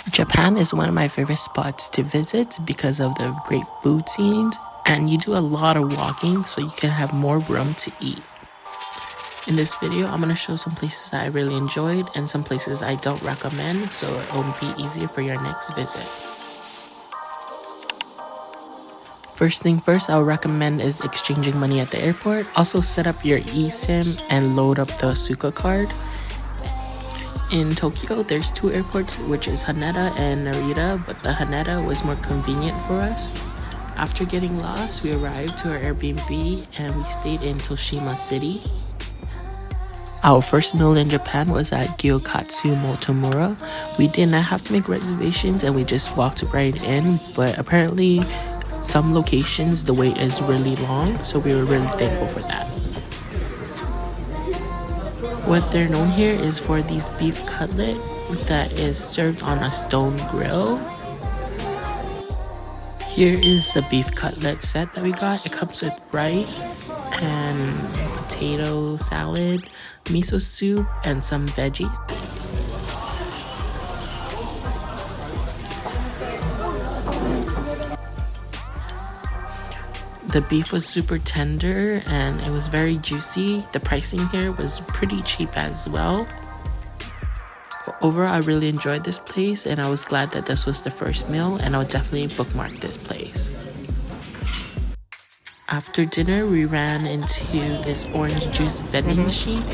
Japan is one of my favorite spots to visit because of the great food scenes, and you do a lot of walking so you can have more room to eat. In this video, I'm going to show some places that I really enjoyed and some places I don't recommend, so it will be easier for your next visit. First thing first, I would recommend is exchanging money at the airport. Also set up your eSIM and load up the Suica card. In Tokyo, there's two airports, which is Haneda and Narita, but the Haneda was more convenient for us. After getting lost, we arrived to our Airbnb and we stayed in Toshima City. Our first meal in Japan was at Gyokatsu Motomura. We did not have to make reservations and we just walked right in, but apparently some locations the wait is really long, so we were really thankful for that. What they're known here is for these beef cutlet that is served on a stone grill. Here is the beef cutlet set that we got. It comes with rice and potato salad, miso soup, and some veggies. The beef was super tender and it was very juicy. The pricing here was pretty cheap as well. Overall, I really enjoyed this place and I was glad that this was the first meal, and I would definitely bookmark this place. After dinner, we ran into this orange juice vending machine.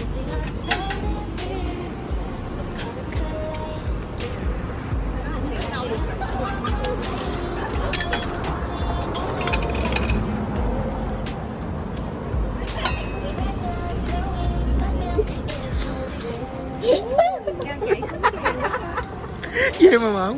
Yeah, mama.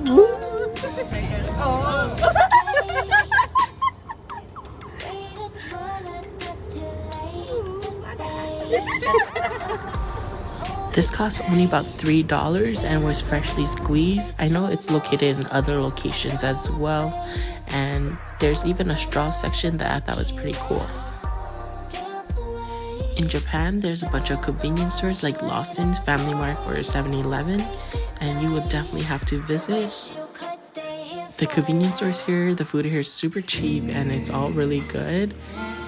This cost only about $3 and was freshly squeezed. I know it's located in other locations as well, and there's even a straw section that I thought was pretty cool. In Japan, there's a bunch of convenience stores like Lawson's, Family Mart, or 7-Eleven, and you would definitely have to visit. The convenience stores here, the food here is super cheap and it's all really good.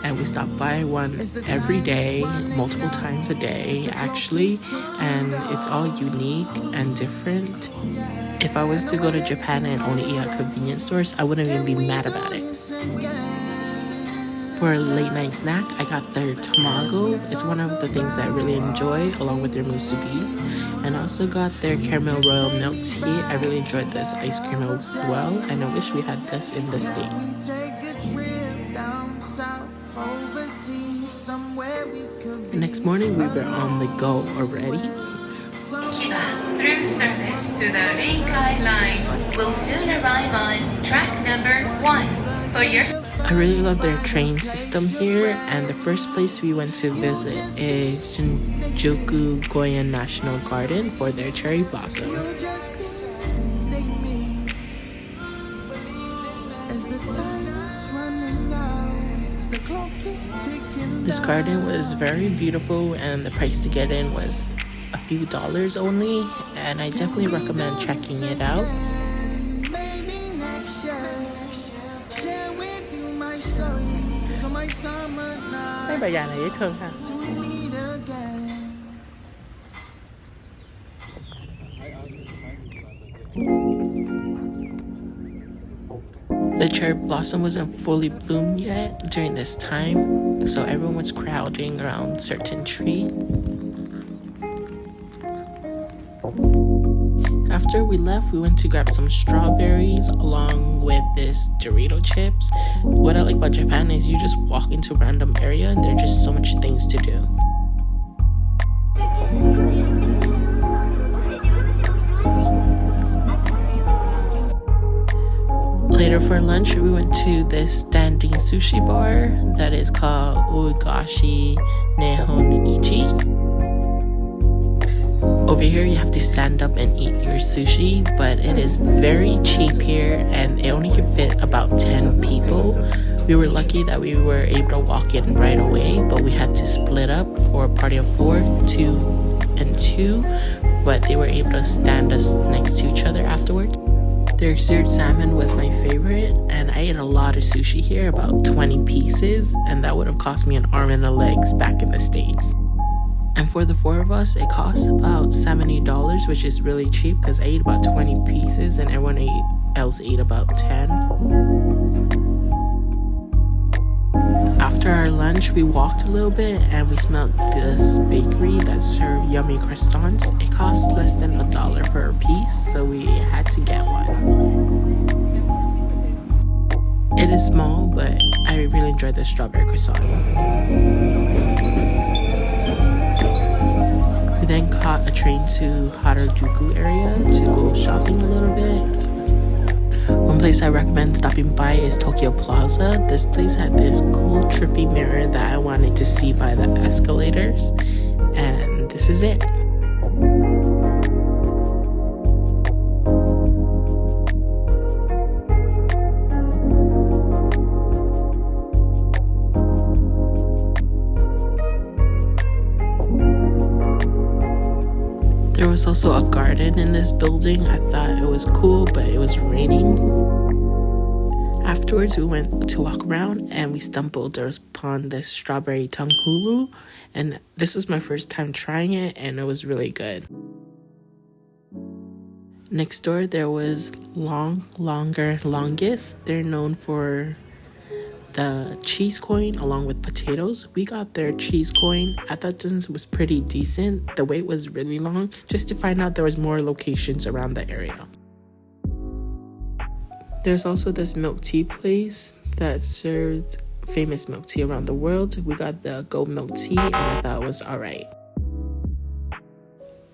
And we stop by one every day, multiple times a day actually, and it's all unique and different. If I was to go to Japan and only eat at convenience stores, I wouldn't even be mad about it. For a late night snack, I got their tamago. It's one of the things I really enjoy, along with their musubis. And I also got their caramel royal milk tea. I really enjoyed this ice cream as well, and I wish we had this in the state. The next morning, we were on the go already. Kiba through service to the Rinkai line will soon arrive on track number 1 for your... I really love their train system here, and the first place we went to visit is Shinjuku Goyan National Garden for their cherry blossom. This garden was very beautiful and the price to get in was a few dollars only, and I definitely recommend checking it out. The cherry blossom wasn't fully bloomed yet during this time, so everyone was crowding around certain tree. After we left, we went to grab some strawberries along with this Dorito chips. What I like about Japan is you just walk into a random area and there are just so much things to do. Later for lunch, we went to this standing sushi bar that is called Uegashi Nihon Ichi. Over here, you have to stand up and eat your sushi, but it is very cheap here and it only can fit about 10 people. We were lucky that we were able to walk in right away, but we had to split up for a party of 4, 2 and 2, but they were able to stand us next to each other afterwards. Their seared salmon was my favorite, and I ate a lot of sushi here, about 20 pieces, and that would have cost me an arm and a legs back in the States. And for the 4 of us, it cost about $70, which is really cheap because I ate about 20 pieces and everyone else ate about 10. After our lunch, we walked a little bit and we smelled this bakery that served yummy croissants. It cost less than $1 for a piece, so we had to get one. It is small, but I really enjoyed the strawberry croissant. We then caught a train to Harajuku area to go shopping a little bit. One place I recommend stopping by is Tokyo Plaza. This place had this cool trippy mirror that I wanted to see by the escalators, and this is it. There was also a garden in this building. I thought it was cool, but it was raining. Afterwards, we went to walk around and we stumbled upon this strawberry tanghulu, and this was my first time trying it and it was really good. Next door, there was Longest. They're known for the cheese coin along with potatoes. We got their cheese coin. I thought this was pretty decent. The wait was really long just to find out there was more locations around the area. There's also this milk tea place that served famous milk tea around the world. We got the goat milk tea and I thought it was alright.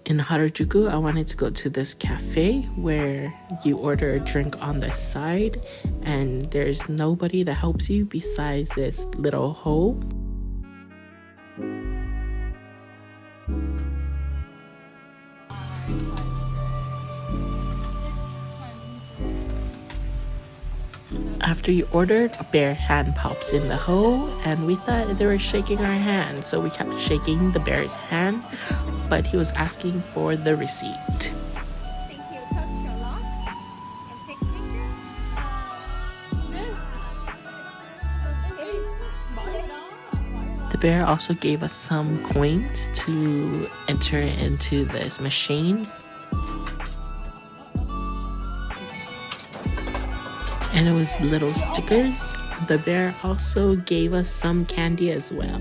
In Harajuku, I wanted to go to this cafe where you order a drink on the side and there's nobody that helps you besides this little hole. After you ordered, a bare hand pops in the hole and we thought they were shaking our hand, so we kept shaking the bear's hand, but he was asking for the receipt. Thank you. Touch your lock and take picture. The bear also gave us some coins to enter into this machine. And it was little stickers. The bear also gave us some candy as well.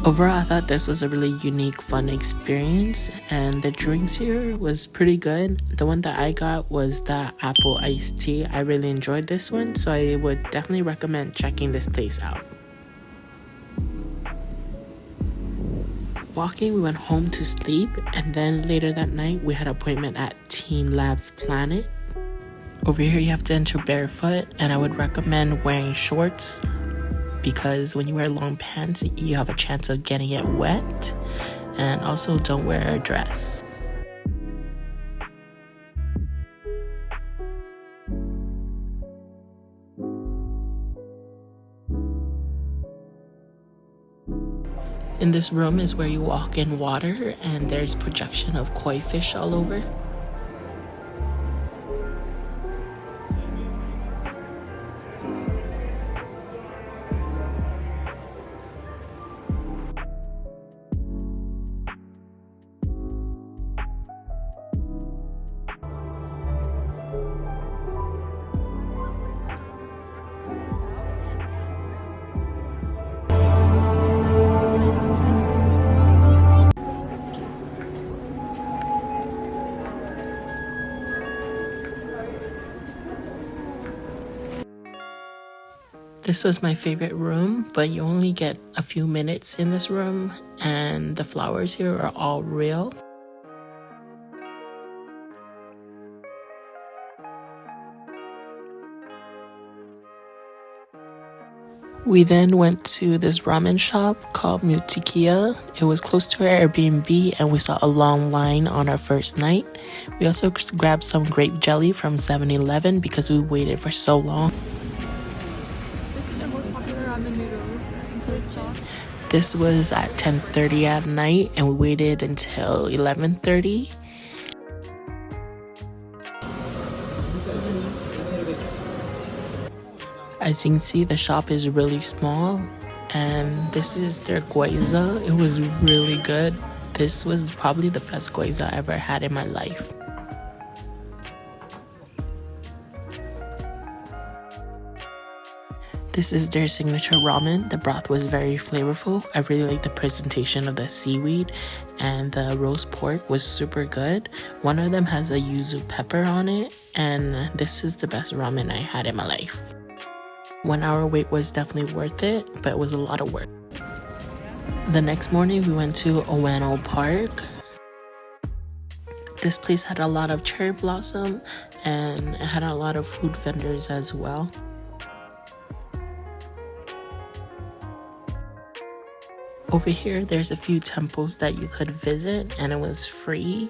Overall, I thought this was a really unique, fun experience, and the drinks here was pretty good. The one that I got was the apple iced tea. I really enjoyed this one, so I would definitely recommend checking this place out. Walking, we went home to sleep, and then later that night, we had an appointment at TeamLabs Planet. Over here, you have to enter barefoot, and I would recommend wearing shorts because when you wear long pants, you have a chance of getting it wet, and also don't wear a dress. In this room is where you walk in water and there's projection of koi fish all over. This was my favorite room, but you only get a few minutes in this room, and the flowers here are all real. We then went to this ramen shop called Mutikiya. It was close to our Airbnb and we saw a long line on our first night. We also grabbed some grape jelly from 7-Eleven because we waited for so long. This is the most popular ramen noodles that include sauce. This was at 10:30 at night and we waited until 11:30. As you can see, the shop is really small, and this is their gyoza. It was really good. This was probably the best gyoza I ever had in my life. This is their signature ramen. The broth was very flavorful. I really liked the presentation of the seaweed, and the roast pork was super good. One of them has a yuzu pepper on it, and this is the best ramen I had in my life. 1 hour wait was definitely worth it, but it was a lot of work. The next morning we went to Owano Park. This place had a lot of cherry blossom and it had a lot of food vendors as well. Over here there's a few temples that you could visit and it was free.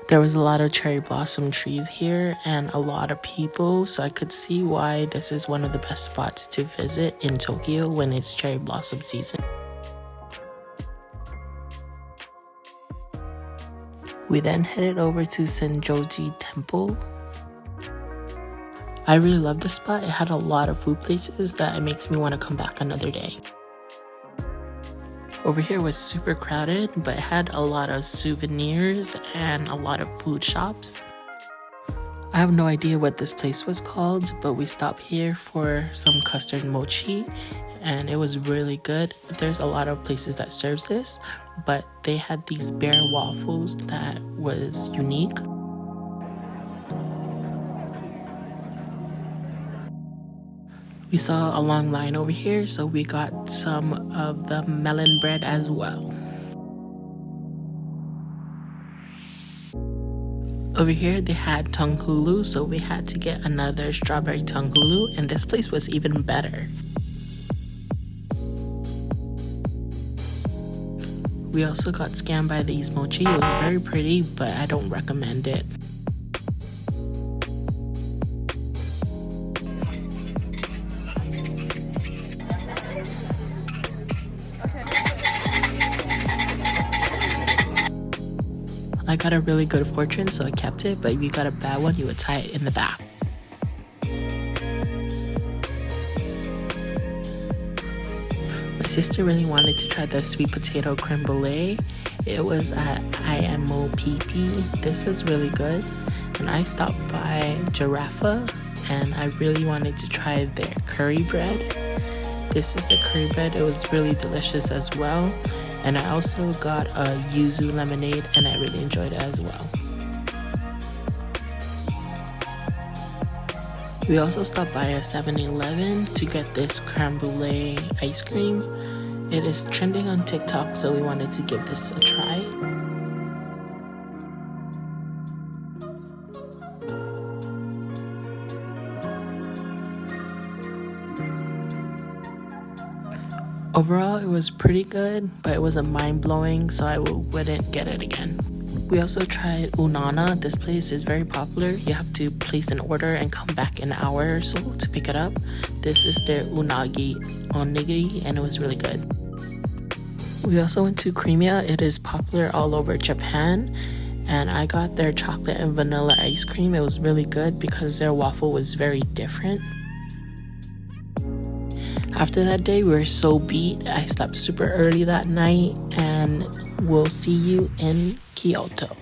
There was a lot of cherry blossom trees here and a lot of people, so I could see why this is one of the best spots to visit in Tokyo when it's cherry blossom season. We then headed over to Senjoji Temple. I really loved the spot. It had a lot of food places that it makes me want to come back another day. Over here was super crowded, but it had a lot of souvenirs and a lot of food shops. I have no idea what this place was called, but we stopped here for some custard mochi and it was really good. There's a lot of places that serves this, but they had these bear waffles that was unique. We saw a long line over here, so we got some of the melon bread as well. Over here they had tonghulu, so we had to get another strawberry tonghulu, and this place was even better. We also got scammed by these mochi. It was very pretty, but I don't recommend it. I got a really good fortune, so I kept it, but if you got a bad one, you would tie it in the back. My sister really wanted to try the sweet potato creme brulee. It was at IMOPP. This was really good. And I stopped by Giraffa, and I really wanted to try their curry bread. This is the curry bread. It was really delicious as well. And I also got a yuzu lemonade and I really enjoyed it as well. We also stopped by a 7-Eleven to get this creme brulee ice cream. It is trending on TikTok, so we wanted to give this a try. Overall, it was pretty good, but it wasn't mind-blowing, so I wouldn't get it again. We also tried Unana. This place is very popular. You have to place an order and come back in an hour or so to pick it up. This is their unagi onigiri, and it was really good. We also went to Creamia. It is popular all over Japan, and I got their chocolate and vanilla ice cream. It was really good because their waffle was very different. After that day, we were so beat. I slept super early that night, and we'll see you in Kyoto.